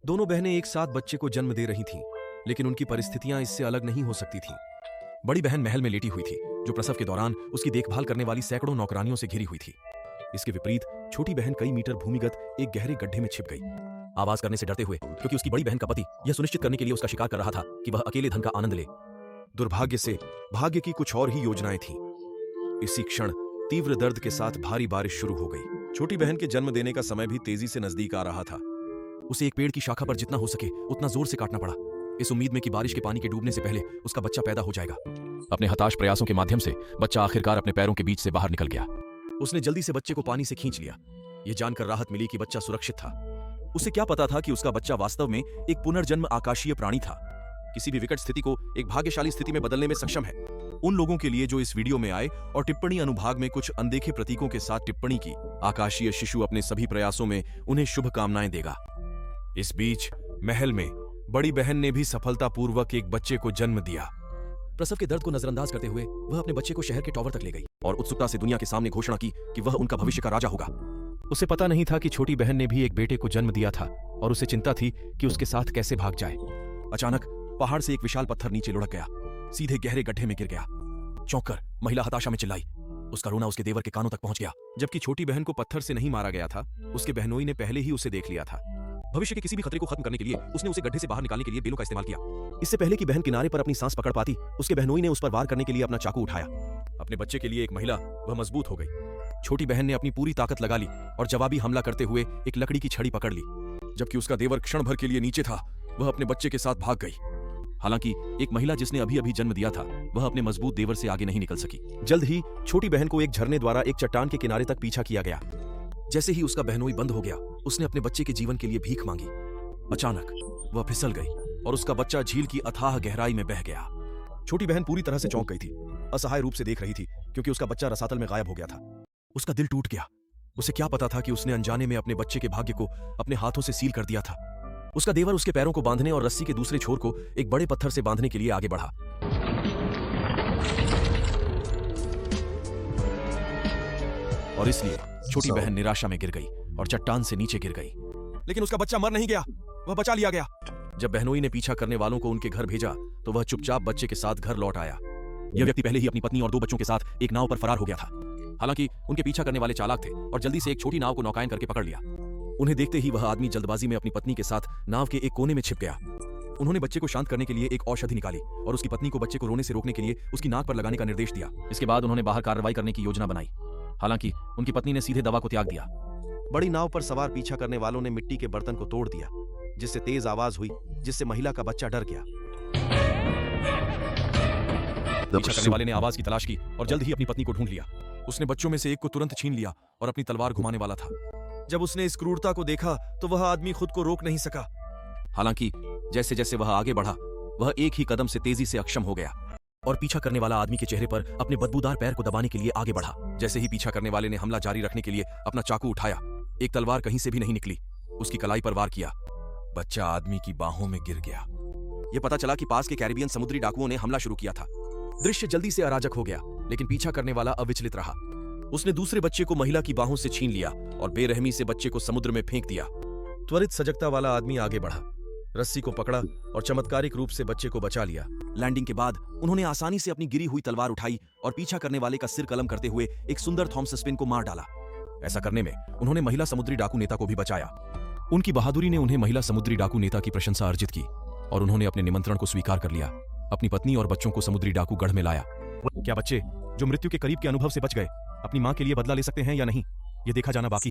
दोनों बहनें एक साथ बच्चे को जन्म दे रही थीं, लेकिन उनकी परिस्थितियां इससे अलग नहीं हो सकती थीं। बड़ी बहन महल में लेटी हुई थी, जो प्रसव के दौरान उसकी देखभाल करने वाली सैकड़ों नौकरानियों से घिरी हुई थी। इसके विपरीत छोटी बहन कई मीटर भूमिगत एक गहरे गड्ढे में छिप गई, आवाज करने से डरते हुए, क्योंकि उसकी बड़ी बहन का पति यह सुनिश्चित करने के लिए उसका शिकार कर रहा था कि वह अकेले धन का आनंद ले। दुर्भाग्य से भाग्य की कुछ और ही योजनाएं थीं। इसी क्षण तीव्र दर्द के साथ भारी बारिश शुरू हो गई। छोटी बहन के जन्म देने का समय भी तेजी से नजदीक आ रहा था। उसे एक पेड़ की शाखा पर जितना हो सके उतना जोर से काटना पड़ा, इस उम्मीद में कि बारिश के पानी के डूबने से पहले उसका बच्चा पैदा हो जाएगा। अपने हताश प्रयासों के माध्यम से बच्चा आखिरकार अपने पैरों के बीच से बाहर निकल गया। उसने जल्दी से बच्चे को पानी से खींच लिया। यह जानकर राहत मिली कि बच्चा सुरक्षित था। उसे क्या पता था कि उसका बच्चा वास्तव में एक पुनर्जन्म आकाशीय प्राणी था, किसी भी विकट स्थिति को एक भाग्यशाली स्थिति में बदलने में सक्षम है। उन लोगों के लिए जो इस वीडियो में आए और टिप्पणी अनुभाग में कुछ अनदेखे प्रतीकों के साथ टिप्पणी की, आकाशीय शिशु अपने सभी प्रयासों में उन्हें शुभकामनाएं देगा। इस बीच महल में बड़ी बहन ने भी सफलतापूर्वक एक बच्चे को जन्म दिया। प्रसव के दर्द को नजरअंदाज करते हुए वह अपने बच्चे को शहर के टॉवर तक ले गई और उत्सुकता से दुनिया के सामने घोषणा की कि वह उनका भविष्य का राजा होगा। उसे पता नहीं था कि छोटी बहन ने भी एक बेटे को जन्म दिया था और उसे चिंता थी कि उसके साथ कैसे भाग जाए। अचानक पहाड़ से एक विशाल पत्थर नीचे लुढ़क गया, सीधे गहरे गड्ढे में गिर गया। चौंककर महिला हताशा में चिल्लाई। उसका रोना उसके देवर के कानों तक पहुंच गया। जबकि छोटी बहन को पत्थर से नहीं मारा गया था, उसके बहनोई ने पहले ही उसे देख लिया था। भविष्य के किसी भी खतरे को खत्म करने के लिए उसने उसे गड्ढे से बाहर निकालने के लिए बेलों का इस्तेमाल किया। इससे पहले कि बहन किनारे पर अपनी सांस पकड़ पाती, उसके बहनोई ने उस पर वार करने के लिए अपना चाकू उठाया। अपने बच्चे के लिए एक महिला वह मजबूत हो गई। छोटी बहन ने अपनी पूरी ताकत लगा ली और जवाबी हमला करते हुए एक लकड़ी की छड़ी पकड़ ली। जबकि उसका देवर क्षण भर के लिए नीचे था, वह अपने बच्चे के साथ भाग गई। हालांकि एक महिला जिसने अभी अभी जन्म दिया था, वह अपने मजबूत देवर से आगे नहीं निकल सकी। जल्द ही छोटी बहन को एक झरने द्वारा एक चट्टान के किनारे तक पीछा किया गया। जैसे ही उसका बहनोई बंद हो गया, उसने अपने बच्चे के जीवन के लिए भीख मांगी। अचानक वह फिसल गई और उसका बच्चा झील की अथाह गहराई में बह गया। छोटी बहन पूरी तरह से चौंक गई थी, असहाय रूप से देख रही थी, क्योंकि उसका बच्चा रसातल में गायब हो गया था। उसका दिल टूट गया। उसे क्या पता था कि उसने अनजाने में अपने बच्चे के भाग्य को अपने हाथों से सील कर दिया था। उसका देवर उसके पैरों को बांधने और रस्सी के दूसरे छोर को एक बड़े पत्थर से बांधने के लिए आगे बढ़ा। और इसलिए छोटी बहन निराशा में गिर गई और चट्टान से नीचे गिर गई। लेकिन उसका बच्चा मर नहीं गया, वह बचा लिया गया। जब बहनोई ने पीछा करने वालों को उनके घर भेजा, तो वह चुपचाप बच्चे के साथ घर लौट आया। यह व्यक्ति पहले ही अपनी पत्नी और 2 बच्चों के साथ एक नाव पर फरार हो गया था। हालांकि उनके पीछा करने वाले चालाक थे और जल्दी से एक छोटी नाव को नौकायन करके पकड़ लिया। उन्हें देखते ही वह आदमी जल्दबाजी में अपनी पत्नी के साथ नाव के एक कोने में छिप गया। उन्होंने बच्चे को शांत करने के लिए एक औषधि निकाली और उसकी पत्नी को बच्चे को रोने से रोकने के लिए उसकी नाक पर लगाने का निर्देश दिया। इसके बाद उन्होंने बाहर कार्रवाई करने की योजना बनाई। हालांकि उनकी पत्नी ने सीधे दवा को त्याग दिया। बड़ी नाव पर सवार पीछा करने वालों ने मिट्टी के बर्तन को तोड़ दिया, जिससे तेज आवाज हुई, जिससे महिला का बच्चा डर गया। पीछा करने वाले ने आवाज की तलाश की और जल्द ही अपनी पत्नी को ढूंढ लिया। उसने बच्चों में से एक को तुरंत छीन लिया और अपनी तलवार घुमाने वाला था। जब उसने इस क्रूरता को देखा, तो वह आदमी खुद को रोक नहीं सका। हालांकि जैसे जैसे वह आगे बढ़ा, वह एक ही कदम से तेजी से अक्षम हो गया और पीछा करने वाला आदमी के चेहरे पर अपने बदबूदार पैर को दबाने के लिए आगे बढ़ा। जैसे ही पीछा करने वाले ने हमला जारी रखने के लिए अपना चाकू उठाया, एक तलवार कहीं से भी नहीं निकली, उसकी कलाई पर वार किया। बच्चा आदमी की बाहों में गिर गया। यह पता चला कि पास के कैरिबियन समुद्री डाकुओं ने हमला शुरू किया था। दृश्य जल्दी से अराजक हो गया, लेकिन पीछा करने वाला अविचलित रहा। उसने दूसरे बच्चे को महिला की बाहों से छीन लिया और बेरहमी से बच्चे को समुद्र में फेंक दिया। त्वरित सजगता वाला आदमी आगे बढ़ा, रस्सी को पकड़ा और चमत्कारिक रूप से बच्चे को बचा लिया। लैंडिंग के बाद उन्होंने आसानी से अपनी गिरी हुई तलवार उठाई और पीछा करने वाले का सिर कलम करते हुए एक सुंदर थॉमस स्पिन को मार डाला। ऐसा करने में उन्होंने महिला समुद्री डाकू नेता को भी बचाया। उनकी बहादुरी ने उन्हें महिला समुद्री डाकू नेता की प्रशंसा अर्जित की और उन्होंने अपने निमंत्रण को स्वीकार कर लिया। अपनी पत्नी और बच्चों को समुद्री डाकू गढ़ में लाया। क्या बच्चे जो मृत्यु के करीब के अनुभव से बच गए अपनी मां के लिए बदला ले सकते हैं या नहीं, यह देखा जाना बाकी